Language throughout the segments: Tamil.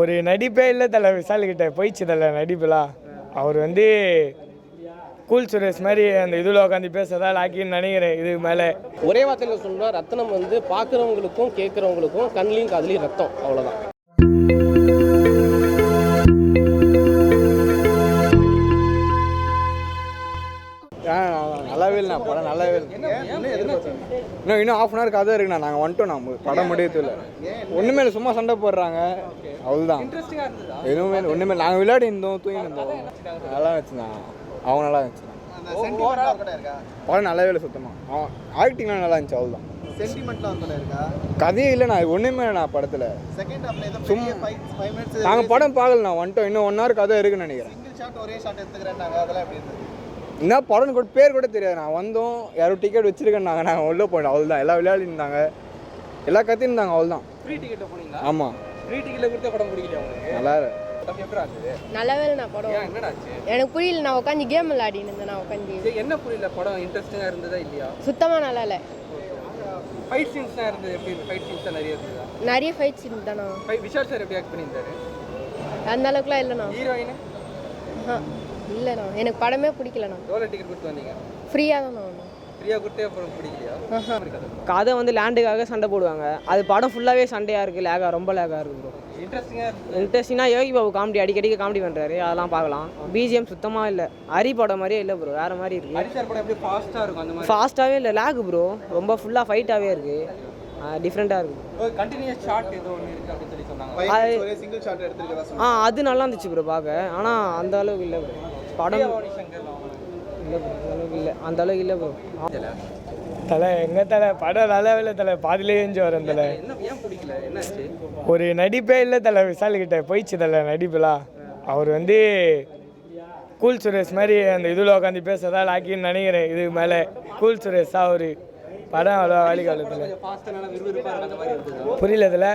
ஒரு நடிப்பே இல்லை தலை விசால்கிட்ட போயிடுச்சு தலை நடிப்புலாம். அவர் வந்து கூல் சுரேஷ் மாதிரி அந்த இதில் உட்காந்து பேசுறதா லாக்கின்னு நினைக்கிறேன். இதுக்கு மேலே ஒரே வார்த்தையில் சொல்கிறோம், ரத்தனம் வந்து பார்க்குறவங்களுக்கும் கேட்குறவங்களுக்கும் கண்ணிலையும் காதுலையும் ரத்தம், அவ்வளோதான். நல்லாவே இல்லைண்ணா, படம் நல்லாவே இல்லை. இன்னும் ½ hour கதை இருக்குண்ணா. நாங்கள் வந்துட்டோம், நம்ம படம் முடியதில்லை. ஒன்றுமே இல்லை, சும்மா சண்டை போடுறாங்க, அவ்வளோதான். எதுவுமே ஒன்றுமே. நாங்கள் விளையாடி இருந்தோம், தூங்கி இருந்தோம். நல்லா இருந்துச்சுண்ணா, அவங்க நல்லா இருந்துச்சுண்ணா. படம் நல்லாவே இல்லை சுத்தமாக. அவன் ஆக்டிங்லாம் நல்லா இருந்துச்சு, அவ்வளோதான். கதையே இல்லைண்ணா, ஒன்றுமே இல்லைண்ணா படத்தில். சும்மா நாங்கள் படம் பார்க்கலண்ணா, வந்துட்டோம். இன்னும் 1 hour கதை இருக்குன்னு நினைக்கிறேன். என்ன படம் கூட பேர் கூட தெரியாது. நான் வந்தோம், யாரும் டிக்கெட் வச்சுருக்கேன்னாங்க, நாங்கள் உள்ளே போயிட்டோம், அவ்வளோதான். எல்லாம் விளையாடி இருந்தாங்க, எல்லாம் கத்திருந்தாங்க, அவ்வளோதான். ஆமாம், நல்லா நல்லாவே இல்லை படம். எனக்கு புரியல, நான் உட்காந்து கேம் விளையாடின்னு இருந்தேன். நான் உட்காந்து என்ன புரியல, படம் இன்ட்ரெஸ்டிங்காக இருந்ததா இல்லையா? சுத்தமாக நல்லா இல்லை. ஃபைட் சீன்ஸ்லாம் இருந்தது, எப்படி ஃபைட் சீன்ஸ் தான் நிறைய இருந்ததா? நிறைய ஃபைட் சீன் தானே. விஷால் சார் எப்படி ஆக்ட் பண்ணியிருந்தாரு? அந்த அளவுக்குலாம் இல்லைண்ணா. ஹீரோயின் இல்லைண்ணா, எனக்கு படமே பிடிக்கலண்ணா. எவ்வளோ டிக்கெட் கொடுத்து வந்தீங்க? ஃப்ரீயாக தானே வந்தோம். ஃப்ரீயாக கொடுத்தே அப்புறம் பிடிக்கலையா? கதை வந்து லேண்டுக்காக சண்டை போடுவாங்க. அது படம் ஃபுல்லாகவே சண்டையாக இருக்குது, ரொம்ப லேகாக இருக்குது ப்ரோ. இன்ட்ரெஸ்டிங்காக யோகி பாபு காமெடி அடிக்கடிக்கு காமெடி பண்ணுறாரு, அதெல்லாம் பார்க்கலாம். பிஜிஎம் சுத்தமாக இல்லை, ஹரி படம் மாதிரியே இல்லை ப்ரோ, வேறு மாதிரி இருக்குது. ஃபாஸ்ட்டாகவே இல்லை, லேகு ப்ரோ. ரொம்ப ஃபுல்லாக ஃபைட்டாகவே இருக்குது, டிஃப்ரெண்ட்டாக இருக்குது. கண்டினியூஸ் ஷாட் ஏதோ ஒன்று இருக்குது அப்படின்னு சொல்லி சொன்னாங்க. அது நல்லா இருந்துச்சு ப்ரோ பார்க்க. ஆனால் அந்த அளவுக்கு இல்லை ப்ரோ படம். இல்லை ப்ரோ, அந்த அளவுக்கு இல்லை ப்ரோ. தலை எங்கே தலை படம் நல்லாவே இல்லை தலை, பாதிலே ஏஞ்சி வரேன் தலை. ஒரு நடிப்பே இல்லை தலை விசால்கிட்ட போயிடுச்சு தலை நடிப்புலாம். அவர் வந்து கூல் சுரேஷ் மாதிரி அந்த இதில் உட்காந்து பேசுறதா லாக்கின்னு நினைக்கிறேன். இதுக்கு மேலே கூல் சுரேஷ் தான் ஒரு படம் அவ்வளோ வழிகாலத்தில். புரியல தலை,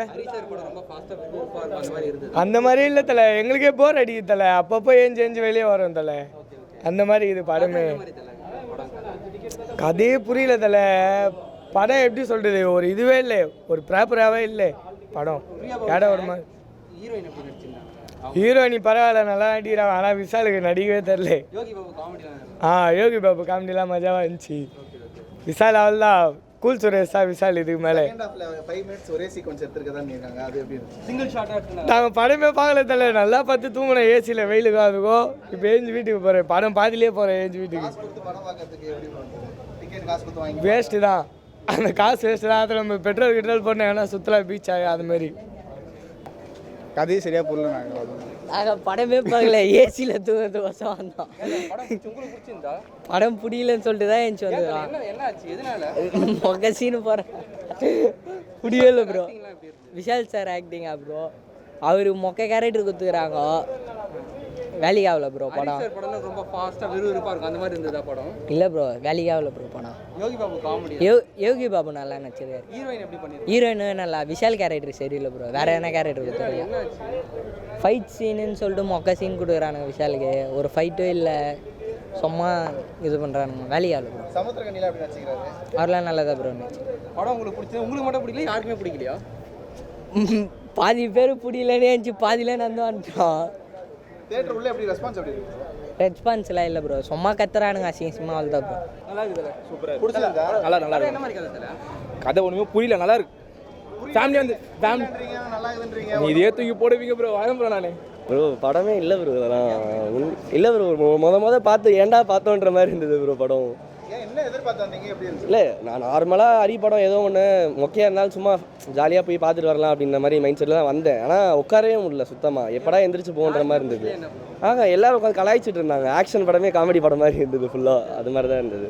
அந்த மாதிரி இல்லை தலை. எங்களுக்கே போர் அடிக்குது தலை, அப்பப்போ ஏஞ்சி வெளியே வரோம் தலை. அந்த மாதிரி இது படமே. கதையே புரியல தலை. படம் எப்படி சொல்கிறது, ஒரு இதுவே இல்லை, ஒரு ப்ராப்பராகவே இல்லை படம். ஏடா ஒரு மாதிரி. ஹீரோயினி பரவாயில்ல, நல்லா நடிக்கிறாங்க. ஆனால் விஷாலுக்கு நடிக்கவே தெரில. யோகி பாபு காமெடிலாம் மஜாவாக இருந்துச்சு. விஷால் அவள் தான் கூல் சுரேஷ் தான் விஷால். இதுக்கு மேலே நாங்கள் படமே பார்க்கல தலை, நல்லா பார்த்து தூங்கினேன் ஏசியில், வெயிலுக்கும் அதுக்கும். இப்போ ஏஞ்சி வீட்டுக்கு போகிறேன், படம் பாதிலே போகிறேன் ஏஞ்சி வீட்டுக்கு. வேஸ்ட்டு தான், அந்த காசு வேஸ்ட்டு தான். அதில் நம்ம பெட்ரோல் போட்டேன், ஏன்னா சுற்றலாம் பீச் ஆகும் அதுமாரி. கதையும் சரியாக புரியல. நாங்கள் படமே பார்க்கல, ஏசியில் தூங்கிறது வசம் வந்தோம். படம் பிடிக்கலன்னு சொல்லிட்டு தான் ஏஞ்சி வந்துடுறான். மொக்க சீனு போகிறேன், பிடிக்கல ப்ரோ. விஷால் சார் ஆக்டிங்கா ப்ரோ, அவர் மொக்க கேரக்டர் கொடுத்துக்கிறாங்க, வேலைக்கு ஆகல ப்ரோ படம். ரொம்ப ஃபாஸ்ட்டாக விறுவிறுப்பாக இருக்கும், அந்த மாதிரி இருந்ததா படம்? இல்லை ப்ரோ, வேலைக்கு ஆகல ப்ரோ படம். யோகி பாபு காமெடி, யோகி பாபு நல்லா நடிச்சிருக்காரு. ஹீரோயின் எப்படி பண்ணி? ஹீரோயின் நல்லா. விஷால் கேரக்டர் சரியில்லை ப்ரோ, வேற என்ன கேரக்டர் கொடுத்துருக்காங்க? ஃபைட் சீனுன்னு சொல்லிட்டு மொக்க சீன் கொடுக்குறானுங்க விஷாலுக்கு. ஒரு ஃபைட்டும் இல்லை, சும்மா இது பண்ணுறானுங்க, வேலைக்கு ஆகல ப்ரோ. சமுத்திரக்கனியில் எப்படி நடிச்சிக்கிறாரு? அவரெல்லாம் நல்லதா ப்ரோ நடிச்சு. படம் உங்களுக்கு பிடிச்சது? உங்களுக்கு மட்டும் பிடிக்கல, யாருக்குமே பிடிக்கலையா? பாதி பேர் பிடிக்கலன்னே இருந்துச்சு, பாதியிலே நடந்து வந்துட்டோம். தியேட்டர் உள்ள எப்படி ரெஸ்பான்ஸ் எப்படி இருக்கு? ரெஸ்பான்ஸ்லாம் இல்லை ப்ரோ, சும்மா கத்துறானுங்க அசிங்கமாக, அவ்வளோ தான் ப்ரோ. நல்லா இருக்குது, சூப்பராக பிடிச்சிருந்தா? நல்லா இருக்கு. என்ன மாதிரி கதை தல? கதை ஒன்றுமே புரியல, நல்லா இருக்கு. ஃபேமிலி வந்து நல்லா இருக்குன்றீங்க, நீ இதே தூக்கி போடுவீங்க ப்ரோ. வரேன் ப்ரோ நான் ப்ரோ. படமே இல்லை ப்ரோ, அதெல்லாம் இல்லை ப்ரோ. முத பார்த்து ஏன்டா பார்த்தோன்ற மாதிரி இருந்தது ப்ரோ படம். என்ன எதிர்பார்த்து வந்தீங்க, எப்படி இருந்துச்சு? இல்லை, நான் நார்மலாக ஹரி படம் ஏதோ ஒன்று மொக்கையாக இருந்தாலும் சும்மா ஜாலியாக போய் பார்த்துட்டு வரலாம் அப்படின்ற மாதிரி மைண்ட் செட்டில் தான் வந்தேன். ஆனால் உட்காரவே முடியல சுத்தமாக, எப்படா எந்திரிச்சு போகிற மாதிரி இருந்தது. எல்லாரும் உட்காந்து கலாய்ச்சிட்டு இருந்தாங்க. ஆக்ஷன் படமே காமெடி படம் மாதிரி இருந்தது ஃபுல்லாக, அது மாதிரி தான் இருந்தது.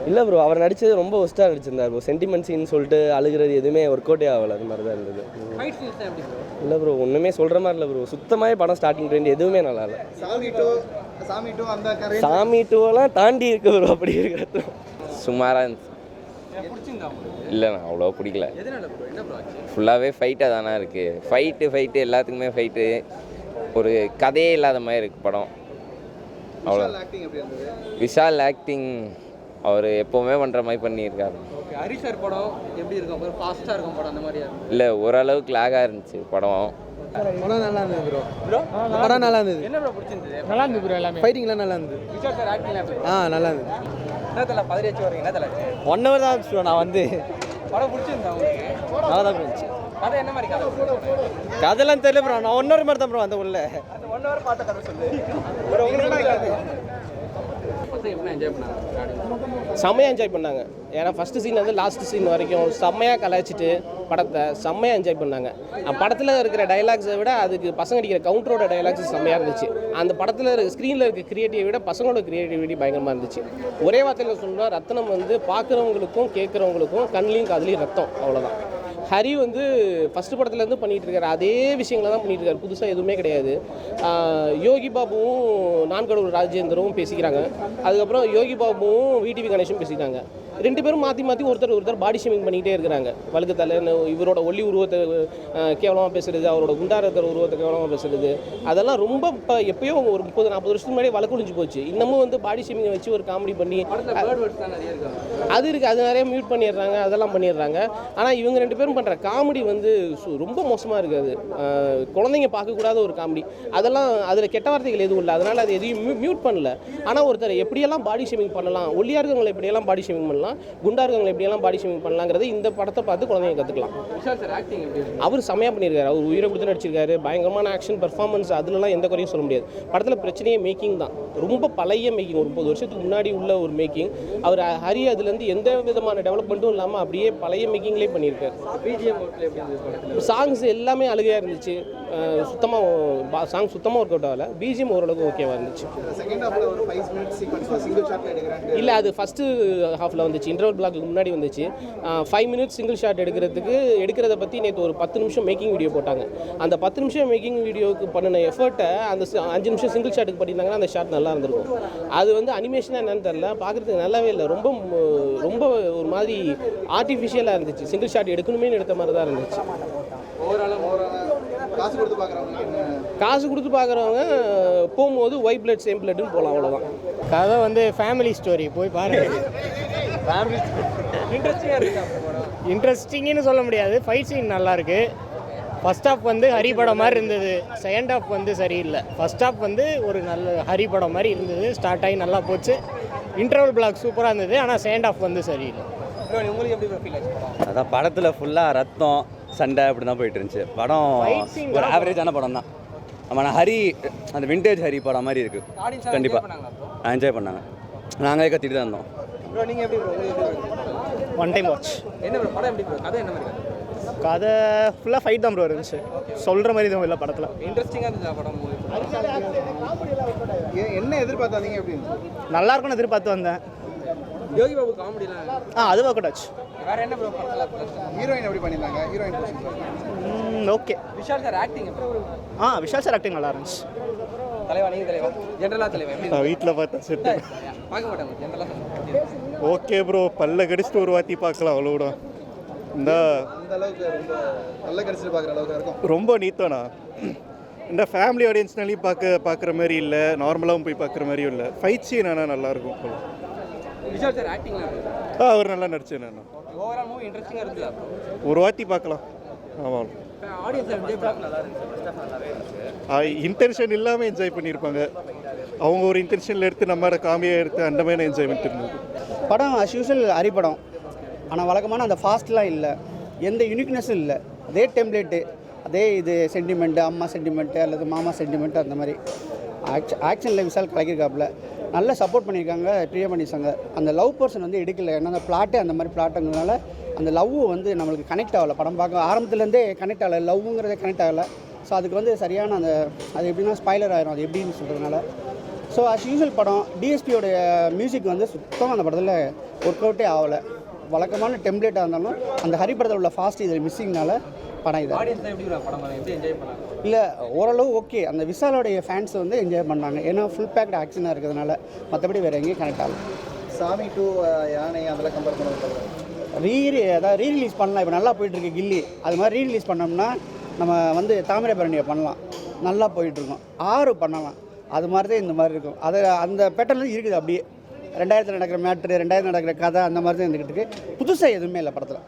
இல்லை ப்ரோ, அவர் நடித்தது ரொம்ப ஒஸ்ட்டாக நடிச்சிருந்தார் ப்ரோ. சென்டிமெண்ட் சீன் சொல்லிட்டு அழுகிறது எதுவுமே ஒர்க் அவுட்டே ஆகலை, அது மாதிரி தான் இருந்தது. இல்லை ப்ரோ, ஒன்றுமே சொல்கிற மாதிரி இல்லை ப்ரோ. சுத்தமாகவே படம் ஸ்டார்டிங் ட்ரெண்ட் எதுவுமே நல்லா இல்லை. சாமி டூவெல்லாம் தாண்டி இருக்கு ப்ரோ, அப்படி இருக்கிறது சுமாராக இருந்துச்சு. இல்லைண்ணா அவ்வளோ பிடிக்கல. ஃபுல்லாகவே ஃபைட்டாக தானே இருக்குது. ஃபைட்டு எல்லாத்துக்குமே ஃபைட்டு, ஒரு கதையே இல்லாத மாதிரி இருக்குது படம். அவ்வளோ. விஷால் ஆக்டிங் அவர் எப்போவுமே பண்ணுற மாதிரி பண்ணியிருக்காரு. ஓகே, ஹரி சார் படம் எப்படி இருக்கும்? ஒரு ஃபாஸ்ட்டாக இருக்கும் படம் அந்த மாதிரியா? இல்லை, ஓரளவுக்கு லேகாக இருந்துச்சு படம். படம் நல்லா இருந்தது ப்ரோ. படம் நல்லா இருந்தது. என்ன ப்ரோ பிடிச்சிருந்தது? நல்லா இருந்து ப்ரோ எல்லாமே. ஃபைட்டிங்லாம் நல்லா இருந்தது. விஷால் சார் ஆக்டிங்லாம் நல்லா இருந்தது. என்ன தலை பதறி வச்சு வரீங்க? என்ன தலை 1 hour தான் ப்ரோ. நான் வந்து படம் பிடிச்சிருந்தா உங்களுக்கு? நல்லா தான் இருந்துச்சு. கதை என்ன மாதிரி கதை? கதைலாம் தெரியல ப்ரோ. நான் 1 hour மாதிரி தான் ப்ரோ அந்த உள்ள. அந்த 1 hour பார்த்த கதை சொல்லு. உங்களுக்கு எப்படி என்ஜாய் பண்ணாங்க? செம்மையாக என்ஜாய் பண்ணாங்க. ஏன்னா ஃபஸ்ட்டு சீன் வந்து லாஸ்ட் சீன் வரைக்கும் செம்மையாக கலாய்ச்சிட்டு படத்தை செம்மையாக என்ஜாய் பண்ணாங்க. படத்தில் இருக்கிற டைலாக்ஸை விட அதுக்கு பசங்க அடிக்கிற கவுண்டரோட டைலாக்ஸ் செம்மையாக இருந்துச்சு. அந்த படத்தில் ஸ்க்ரீனில் இருக்க கிரியேட்டிவை விட பசங்களோட கிரியேட்டிவிட்டி பயங்கரமாக இருந்துச்சு. ஒரே வார்த்தையில் சொல்லணும்னா ரத்தனம் வந்து பார்க்குறவங்களுக்கும் கேட்குறவங்களுக்கும் கண்ணிலையும் காதுலையும் ரத்தம், அவ்வளோதான். ஹரி வந்து ஃபஸ்ட்டு படத்துலேருந்து பண்ணிகிட்டு இருக்காரு, அதே விஷயங்களை தான் பண்ணிகிட்டு இருக்காரு, புதுசாக எதுவுமே கிடையாது. யோகி பாபுவும் நான்கடவுள் ராஜேந்திரவும் பேசிக்கிறாங்க. அதுக்கப்புறம் யோகி பாபுவும் விடிவி கணேஷும் பேசிக்கிறாங்க. 2 பேரும் மாற்றி ஒருத்தர் பாடி ஷேமிங் பண்ணிக்கிட்டே இருக்கிறாங்க. வழுக்கு தலைன்னு இவரோட ஒல்லி உருவத்தை கேவலமாக பேசுகிறது, அவரோட குண்டா இருக்கிற உருவத்தை கேவலமாக பேசுகிறது, அதெல்லாம் ரொம்ப இப்போ எப்பயோ ஒரு 30-40 வருஷத்துக்கு முன்னாடி வழக்கு ஒழிஞ்சு போச்சு. இன்னமும் வந்து பாடி ஷேமிங்கை வச்சு ஒரு காமெடி பண்ணி அது இருக்குது, அது நிறைய மியூட் பண்ணிடுறாங்க, அதெல்லாம் பண்ணிடுறாங்க. ஆனால் இவங்க 2 பேரும் பண்ணுற காமெடி வந்து ரொம்ப மோசமாக இருக்காது. குழந்தைங்க பார்க்கக்கூடாத ஒரு காமெடி. அதெல்லாம் அதில் கெட்ட வார்த்தைகள் எதுவும் இல்லை, அதனால் அது எதையும் மியூட் பண்ணல. ஆனால் ஒருத்தர் எப்படியெல்லாம் பாடி ஷேமிங் பண்ணலாம், ஒல்லியாக இருக்கவங்களை எப்படியெல்லாம் பாடி ஷேமிங் பண்ணலாம், குண்டா இருக்கவங்களை எப்படியெல்லாம் பாடி ஷேமிங் பண்ணலாங்கிறது இந்த படத்தை பார்த்து குழந்தைங்க கற்றுக்கலாம். அவர் செமையாக பண்ணியிருக்காரு, அவர் உயிரை கொடுத்து நடிச்சிருக்காரு. பயங்கரமான ஆக்ஷன் பெர்ஃபார்மன்ஸ், அதுலலாம் எந்த குறையும் சொல்ல முடியாது. படத்தில் பிரச்சனையே மேக்கிங் தான். ரொம்ப பழைய மேக்கிங், ஒரு 30 வருஷத்துக்கு முன்னாடி உள்ள ஒரு மேக்கிங். அவர் ஹரி அதுலேருந்து எந்த விதமான டெவலப்மெண்ட்டும் இல்லாமல் அப்படியே பழைய மேக்கிங்லேயே பண்ணியிருக்காரு. சாங்ஸ் எல்லாமே அழுகையாக இருந்துச்சு. சாங் சுத்தமாக ஒர்க் அவுட் ஆகலை. பிஜிஎம் ஓரளவுக்கு ஓகேவாக இருந்துச்சு. இல்லை, அது ஃபஸ்ட்டு ஹாஃபில் வந்துச்சு, இன்டர்வல் பிளாக்கு முன்னாடி வந்துச்சு. 5 minutes சிங்கிள் ஷாட் எடுக்கிறத பற்றி நேற்று ஒரு 10 நிமிஷம் மேக்கிங் வீடியோ போட்டாங்க. அந்த 10 நிமிஷம் மேக்கிங் வீடியோவுக்கு பண்ணின எஃபர்ட்டை அந்த 5 நிமிஷம் சிங்கிள் ஷாட்டுக்கு பண்ணியிருந்தாங்கன்னா அந்த ஷாட் நல்லா இருந்திருக்கும். அது வந்து அனிமேஷனாக என்னன்னு தெரில, பார்க்குறதுக்கு நல்லாவே இல்லை. ரொம்ப ஒரு மாதிரி ஆர்டிஃபிஷியலாக இருந்துச்சு. சிங்கிள் ஷாட் எடுக்கணுமே எடுத்த மாதிரி தான் இருந்துச்சு. காசு கொடுத்து பார்க்குறவங்க போகும்போது ஒய் பிளட் சேம் பிளட்னு போகலாம், அவ்வளோதான். கதை வந்து ஃபேமிலி ஸ்டோரி, போய் பாருங்க. இன்ட்ரெஸ்டிங்காக இருக்கா? இன்ட்ரெஸ்டிங்னு சொல்ல முடியாது. ஃபைட் சீன் நல்லாயிருக்கு. ஃபஸ்ட் ஹாஃப் வந்து ஹரி படம் மாதிரி இருந்தது, செகண்ட் ஹாஃப் வந்து சரியில்லை. ஃபஸ்ட் ஹாஃப் வந்து ஒரு நல்ல ஹரி படம் மாதிரி இருந்தது, ஸ்டார்ட் ஆகி நல்லா போச்சு. இன்டர்வல் பிளாக் சூப்பராக இருந்தது, ஆனால் செகண்ட் ஹாஃப் வந்து சரியில்லை. உங்களுக்கு எப்படி ஃபீல் ஆச்சு? அதான் படத்தில் ஃபுல்லாக ரத்தம் சண்டை அப்படி தான் போயிட்டு இருந்துச்சு. படம் ஒரு ஆவரேஜான படம் தான். ஆனால் ஹரி அந்த விண்டேஜ் ஹரி படம் மாதிரி இருக்குது. கண்டிப்பாக என்ஜாய் பண்ணாங்க. நாங்களே கத்திட்டு தான் இருந்தோம். ப்ரோ நீங்கள் எப்படி ப்ரோ? One time watch. என்ன ப்ரோ படம் எப்படி ப்ரோ? கதை என்ன மாதிரி? கதை ஃபுல்லாக ஃபைட் தான் ப்ரோ இருந்துச்சு, சொல்கிற மாதிரி எதுவும் இல்லை படத்தில். இன்ட்ரெஸ்டிங்காக இருந்துச்சு படம். என்ன எதிர்பார்த்தாதீங்க அப்படின்னு நல்லா இருக்கும்னு எதிர்பார்த்து வந்தேன். யோகி பாபு காமெடிலாம் அது ஒர்க் அவுட் ஆச்சு. வேற என்ன ப்ரோ படத்தில்? ஹீரோயின் எப்படி பண்ணியிருந்தாங்க? Heroine okay. Vishal sir acting Vishal sir acting நல்லா இருந்துச்சு. தலைவா நீங்கள் தலைவா ஜென்ரலாக தலைவா எப்படி? வீட்டில் பார்த்தா செட் பார்க்க மாட்டாங்க ஜென்ரலாக. ஓகே ப்ரோ, பல்ல கடிச்சிட்டு ஒரு வாட்டி பார்க்கலாம், அவ்வளோட. இந்த அளவுக்கு ரொம்ப நல்ல கடைசியில் பார்க்குற அளவுக்கு இருக்கும். ரொம்ப நீத்தானா இந்த ஃபேமிலி ஆடியன்ஸ்னாலையும் பார்க்குற மாதிரி இல்லை, நார்மலாகவும் போய் பார்க்குற மாதிரியும் இல்லை. ஃபைட் சீன் ஆனால் நல்லாயிருக்கும். விஷால் சார் ஆக்டிங்லாம் அவர் நல்லா நடிச்சேன். நான் ஓவரால் மூவி இன்ட்ரெஸ்டிங்காக இருக்குல்ல? ஒரு வாட்டி பார்க்கலாம். ஆமாம், ஆடியன்ஸ் என்ஜாய் பண்ண நல்லா இருந்துச்சு. இன்டென்ஷன் இல்லாமல் என்ஜாய் பண்ணியிருப்பாங்க. அவங்க ஒரு இன்டென்ஷனில் எடுத்து நம்ம காமியாக எடுத்து அந்த மாதிரி என்ஜாய்மெண்ட் இருந்தது. படம் அஸ் யூஷுவல் ஹரி படம், ஆனால் வழக்கமான அந்த ஃபாஸ்ட்லாம் இல்லை, எந்த யூனிக்னஸும் இல்லை. அதே டெம்ப்ளேட்டு, அதே இது சென்டிமெண்ட்டு, அம்மா சென்டிமெண்ட்டு அல்லது மாமா சென்டிமெண்ட்டு, அந்த மாதிரி ஆக்ஷனில் விஷால் கலக்கியிருக்காப்புல. நல்லா சப்போர்ட் பண்ணியிருக்காங்க பிரியமணி சங்கர். அந்த லவ் பர்சன் வந்து எடுக்கல, ஏன்னா அந்த பிளாட்டே அந்த மாதிரி பிளாட்டுங்கிறதுனால அந்த லவ் வந்து நம்மளுக்கு கனெக்ட் ஆகலை. படம் பார்க்க ஆரம்பத்துலேருந்தே கனெக்ட் ஆகலை, லவ்ங்கிறதே கனெக்ட் ஆகலை. ஸோ அதுக்கு வந்து சரியான அந்த அது எப்படின்னா ஸ்பாய்லர் ஆயிரும், அது எப்படின்னு சொல்கிறதுனால. ஸோ அஸ் யூஷுவல் படம் டிஎஸ்பியோடைய மியூசிக் வந்து சுத்தமாக அந்த படத்தில் ஒர்க் அவுட்டே ஆகலை. வழக்கமான டெம்ப்ளேட்டாக இருந்தாலும் அந்த ஹரி படத்தில் உள்ள ஃபாஸ்ட் இதில் மிஸ்ஸிங்னால படம் இது இல்லை, ஓரளவு ஓகே. அந்த விஷாலோடைய ஃபேன்ஸ் வந்து என்ஜாய் பண்ணாங்க, ஏன்னா ஃபுல் பேக்ட் ஆக்ஷனாக இருக்கிறதுனால. மற்றபடி வேறு எங்கேயும் கனெக்ட் ஆகலை. சாமி 2 யானை அதெல்லாம் கம்பேர் பண்ணுறது அதாவது ரீரிலீஸ் பண்ணலாம். இப்போ நல்லா போயிட்டுருக்கு கில்லி, அது மாதிரி ரீரிலீஸ் பண்ணோம்னா நம்ம வந்து தாமிரபரணியை பண்ணலாம், நல்லா போயிட்டுருக்கோம். 6 பண்ணலாம், அது மாதிரி தான் இந்த மாதிரி இருக்கும். அது அந்த பேட்டர்ன் இருக்குது அப்படியே. 2000 நடக்கிற மேட்ரு 2000 நடக்கிற கதை அந்த மாதிரி தான் இருந்துக்கிட்டு இருக்கு. புதுசாக எதுவுமே இல்லை படத்தில்.